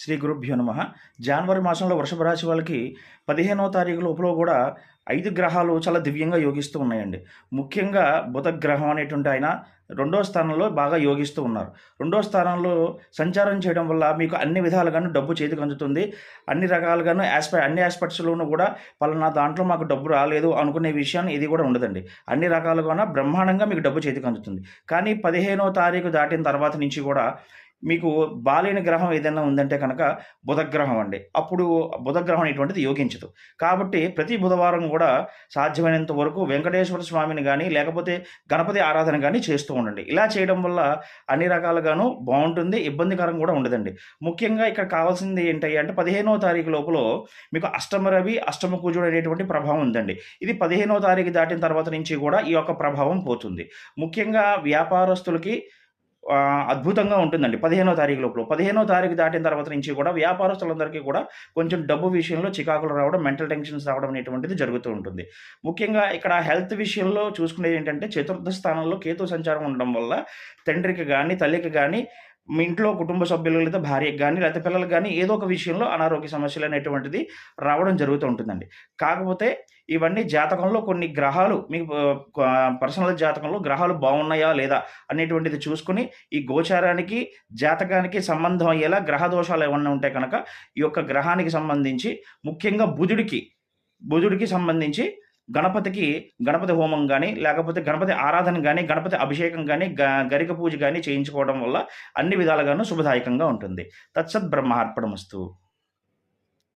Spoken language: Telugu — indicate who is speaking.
Speaker 1: శ్రీ గురుభ్యో నమ. జనవరి మాసంలో వృషభ రాశి వాళ్ళకి 15వ తారీఖు లోపల కూడా 5 గ్రహాలు చాలా దివ్యంగా యోగిస్తూ ఉన్నాయండి. ముఖ్యంగా బుధ గ్రహం అనేటువంటి ఆయన రెండో స్థానంలో బాగా యోగిస్తూ ఉన్నారు. రెండో స్థానంలో సంచారం చేయడం వల్ల మీకు అన్ని విధాలుగాను డబ్బు చేతికి అందుతుంది. అన్ని రకాలుగాను అన్ని ఆస్పెక్ట్స్‌లోనూ కూడా పలానా దాంట్లో మాకు డబ్బు రాలేదు అనుకునే విషయాన్ని ఇది కూడా ఉండదండి. అన్ని రకాలుగాన బ్రహ్మాండంగా మీకు డబ్బు చేతికి అందుతుంది. కానీ 15వ తారీఖు దాటిన తర్వాత నుంచి కూడా మీకు బాలేని గ్రహం ఏదైనా ఉందంటే కనుక బుధగ్రహం అండి. అప్పుడు బుధగ్రహం అనేటువంటిది యోగించదు. కాబట్టి ప్రతి బుధవారం కూడా సాధ్యమైనంత వరకు వెంకటేశ్వర స్వామిని గానీ, లేకపోతే గణపతి ఆరాధన గానీ చేస్తూ ఉండండి. ఇలా చేయడం వల్ల అన్ని రకాలుగాను బావుంటుంది. ఇబ్బందికరం కూడా ఉండదండి. ముఖ్యంగా ఇక్కడ కావాల్సింది ఏంటయ్యా అంటే 15వ తారీఖు లోపల మీకు అష్టమ రవి, అష్టమ కుజుడు అనేటువంటి ప్రభావం ఉందండి. ఇది 15వ తారీఖు దాటిన తర్వాత నుంచి కూడా ఈ యొక్క ప్రభావం పోతుంది. ముఖ్యంగా వ్యాపారస్తులకి అద్భుతంగా ఉంటుందండి 15వ తారీఖు లోపల. 15వ తారీఖు దాటిన తర్వాత నుంచి కూడా వ్యాపారస్తులందరికీ కూడా కొంచెం డబ్బు విషయంలో చికాకులు రావడం, మెంటల్ టెన్షన్స్ రావడం అనేటువంటిది జరుగుతూ ఉంటుంది. ముఖ్యంగా ఇక్కడ హెల్త్ విషయంలో చూసుకునేది ఏంటంటే చతుర్థ స్థానంలో కేతు సంచారం ఉండడం వల్ల తండ్రికి గానీ, తల్లికి గానీ, మీ ఇంట్లో కుటుంబ సభ్యులు లేదా భార్యకి గానీ, లేకపోతే పిల్లలకి గానీ ఏదో ఒక విషయంలో అనారోగ్య సమస్యలు అనేటువంటిది రావడం జరుగుతూ ఉంటుందండి. కాకపోతే ఇవన్నీ జాతకంలో కొన్ని గ్రహాలు మీకు పర్సనల్ జాతకంలో గ్రహాలు బాగున్నాయా లేదా అనేటువంటిది చూసుకొని ఈ గోచారానికి, జాతకానికి సంబంధం అయ్యేలా గ్రహ దోషాలు ఏమన్నా ఉంటే కనుక ఈ యొక్క గ్రహానికి సంబంధించి ముఖ్యంగా బుధుడికి సంబంధించి గణపతి హోమం గానీ, లేకపోతే గణపతి ఆరాధన గానీ, గణపతి అభిషేకం గానీ, గరిక పూజ గానీ చేయించుకోవడం వల్ల అన్ని విధాలుగాను శుభదాయకంగా ఉంటుంది. తత్సత్ బ్రహ్మార్పణమస్తు.